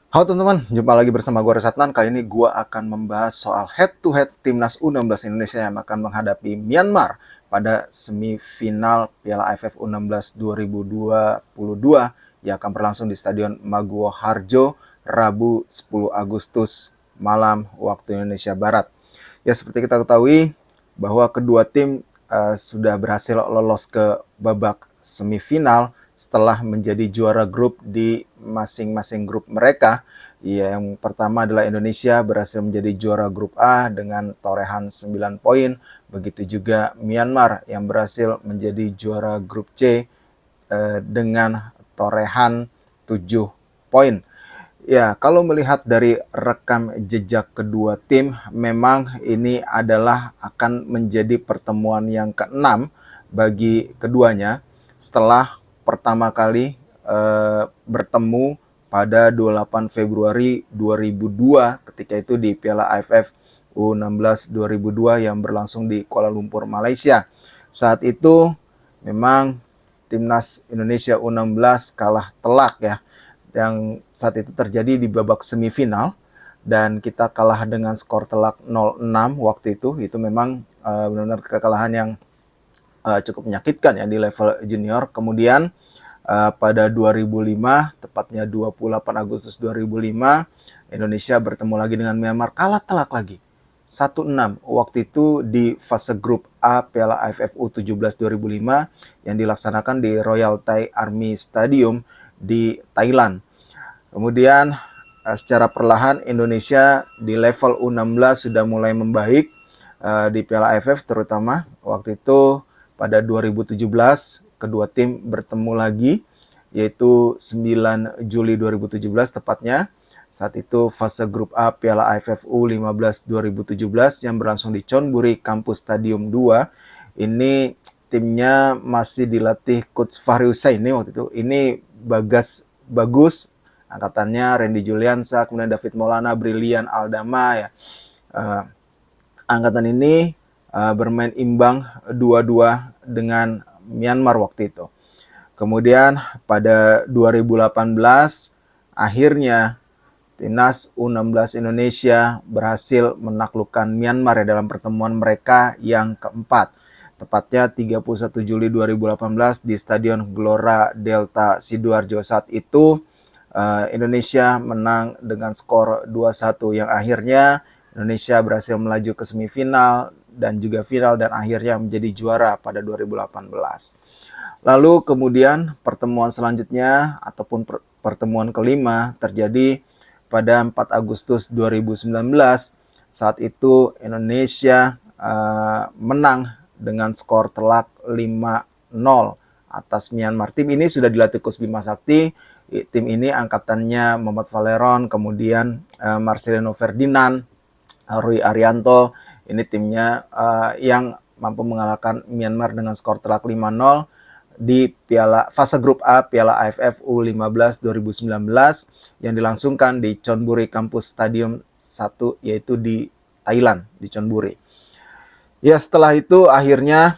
Halo teman-teman, jumpa lagi bersama gue Resatnan. Kali ini gue akan membahas soal head-to-head Timnas U16 Indonesia yang akan menghadapi Myanmar pada semifinal Piala AFF U16 2022 yang akan berlangsung di Stadion Maguwo Harjo, Rabu 10 Agustus malam waktu Indonesia Barat. Ya, seperti kita ketahui bahwa kedua tim sudah berhasil lolos ke babak semifinal setelah menjadi juara grup di masing-masing grup mereka. Yang pertama adalah Indonesia berhasil menjadi juara grup A dengan torehan 9 poin. Begitu juga Myanmar yang berhasil menjadi juara grup C dengan torehan 7 poin. Ya, kalau melihat dari rekam jejak kedua tim, memang ini adalah akan menjadi pertemuan yang keenam bagi keduanya setelah pertama kali bertemu pada 28 Februari 2002 ketika itu di Piala AFF U16 2002 yang berlangsung di Kuala Lumpur, Malaysia. Saat itu memang timnas Indonesia U16 kalah telak ya, yang saat itu terjadi di babak semifinal dan kita kalah dengan skor telak 0-6 waktu itu memang benar-benar kekalahan yang cukup menyakitkan ya di level junior. Kemudian pada 2005, tepatnya 28 Agustus 2005, Indonesia bertemu lagi dengan Myanmar, kalah telak lagi 1-6 waktu itu di fase grup A Piala AFF U17 2005 yang dilaksanakan di Royal Thai Army Stadium di Thailand. Kemudian secara perlahan Indonesia di level U16 sudah mulai membaik di Piala AFF, terutama waktu itu pada 2017 kedua tim bertemu lagi, yaitu 9 Juli 2017 tepatnya. Saat itu fase grup A Piala AFF U15 2017 yang berlangsung di Chonburi Kampus Stadium 2. Ini timnya masih dilatih Coach Fahri Husain nih waktu itu. Ini bagus angkatannya, Randy Juliansa, kemudian David Maulana, Brilian Aldama ya. Angkatan ini bermain imbang 2-2 dengan Myanmar waktu itu. Kemudian pada 2018 akhirnya timnas U16 Indonesia berhasil menaklukkan Myanmar ya dalam pertemuan mereka yang keempat. Tepatnya 31 Juli 2018 di Stadion Gelora Delta Sidoarjo. Saat itu Indonesia menang dengan skor 2-1 yang akhirnya Indonesia berhasil melaju ke semifinal dan juga final dan akhirnya menjadi juara pada 2018. Lalu kemudian pertemuan selanjutnya ataupun pertemuan kelima terjadi pada 4 Agustus 2019. Saat itu Indonesia menang dengan skor telak 5-0 atas Myanmar. Tim ini sudah dilatih Coach Bima Sakti. Tim ini angkatannya Muhammad Valeron, kemudian Marcelino Ferdinand, Rui Arianto. Ini timnya yang mampu mengalahkan Myanmar dengan skor telak 5-0 di fase grup A Piala AFF U15 2019 yang dilangsungkan di Chonburi Campus Stadium 1, yaitu di Thailand, di Chonburi. Ya, setelah itu akhirnya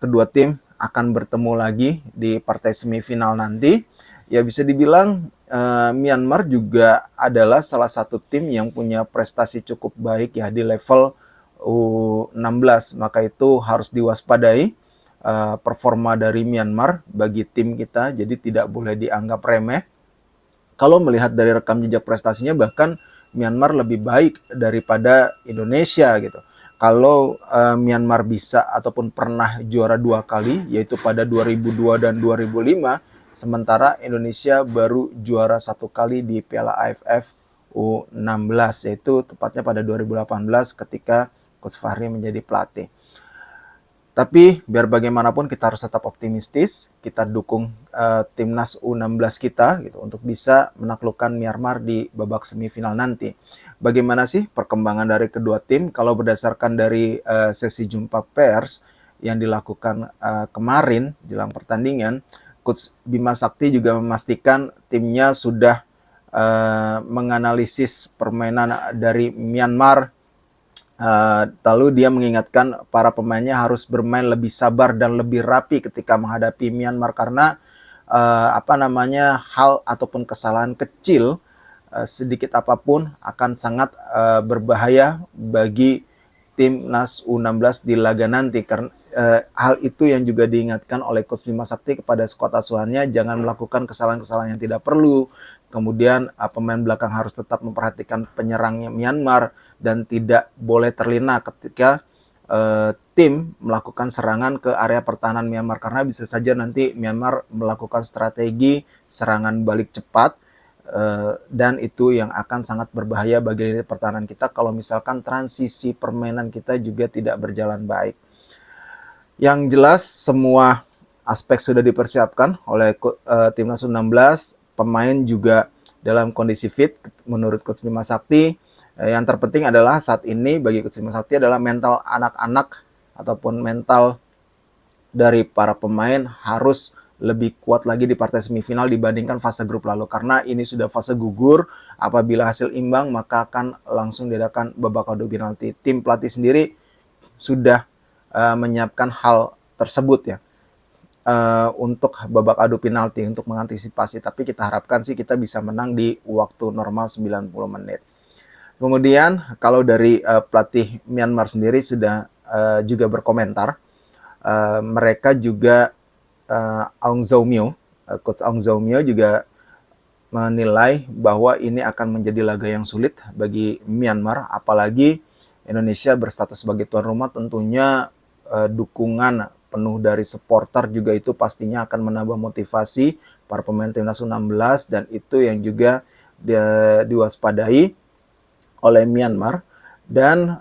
kedua tim akan bertemu lagi di partai semifinal nanti. Ya, bisa dibilang Myanmar juga adalah salah satu tim yang punya prestasi cukup baik ya di level U16, maka itu harus diwaspadai performa dari Myanmar bagi tim kita, jadi tidak boleh dianggap remeh. Kalau melihat dari rekam jejak prestasinya, bahkan Myanmar lebih baik daripada Indonesia gitu. Kalau Myanmar bisa ataupun pernah juara 2 kali, yaitu pada 2002 dan 2005, sementara Indonesia baru juara 1 kali di Piala AFF U16, yaitu tepatnya pada 2018 ketika Coach Fahri menjadi pelatih. Tapi biar bagaimanapun kita harus tetap optimistis, kita dukung timnas U16 kita gitu untuk bisa menaklukkan Myanmar di babak semifinal nanti. Bagaimana sih perkembangan dari kedua tim? Kalau berdasarkan dari sesi jumpa pers yang dilakukan kemarin jelang pertandingan, Coach Bima Sakti juga memastikan timnya sudah menganalisis permainan dari Myanmar. Lalu dia mengingatkan para pemainnya harus bermain lebih sabar dan lebih rapi ketika menghadapi Myanmar karena hal ataupun kesalahan kecil sedikit apapun akan sangat berbahaya bagi timnas U16 di laga nanti. Karena hal itu yang juga diingatkan oleh Coach Bima Sakti kepada skuad asuhannya, jangan melakukan kesalahan-kesalahan yang tidak perlu. Kemudian pemain belakang harus tetap memperhatikan penyerangnya Myanmar dan tidak boleh terlena ketika tim melakukan serangan ke area pertahanan Myanmar, karena bisa saja nanti Myanmar melakukan strategi serangan balik cepat, dan itu yang akan sangat berbahaya bagi pertahanan kita kalau misalkan transisi permainan kita juga tidak berjalan baik. Yang jelas semua aspek sudah dipersiapkan oleh timnas U16, pemain juga dalam kondisi fit menurut Coach Bima Sakti. Yang terpenting adalah saat ini bagi Coach Bima Sakti adalah mental anak-anak ataupun mental dari para pemain harus lebih kuat lagi di partai semifinal dibandingkan fase grup lalu, karena ini sudah fase gugur. Apabila hasil imbang maka akan langsung diadakan babak adu penalti. Tim pelatih sendiri sudah menyiapkan hal tersebut ya, untuk babak adu penalti untuk mengantisipasi, tapi kita harapkan sih kita bisa menang di waktu normal 90 menit. Kemudian kalau dari pelatih Myanmar sendiri sudah juga berkomentar, mereka juga Aung Zaw Myo, Coach Aung Zaw Myo juga menilai bahwa ini akan menjadi laga yang sulit bagi Myanmar, apalagi Indonesia berstatus sebagai tuan rumah. Tentunya dukungan penuh dari supporter juga itu pastinya akan menambah motivasi para pemain timnas U16, dan itu yang juga diwaspadai oleh Myanmar. Dan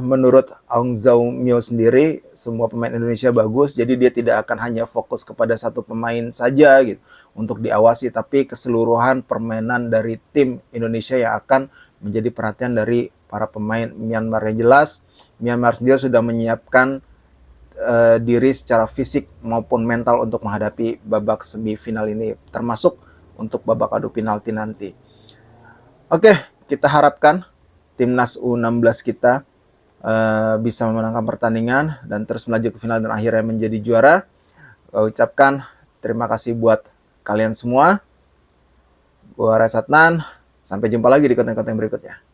menurut Aung Zaw Myo sendiri, semua pemain Indonesia bagus, jadi dia tidak akan hanya fokus kepada satu pemain saja gitu untuk diawasi, tapi keseluruhan permainan dari tim Indonesia yang akan menjadi perhatian dari para pemain Myanmar. Yang jelas Myanmar sendiri sudah menyiapkan diri secara fisik maupun mental untuk menghadapi babak semifinal ini, termasuk untuk babak adu penalti nanti. Oke, kita harapkan timnas U16 kita bisa memenangkan pertandingan dan terus melaju ke final dan akhirnya menjadi juara. Ucapkan terima kasih buat kalian semua. Gua Resatnan, sampai jumpa lagi di konten-konten berikutnya.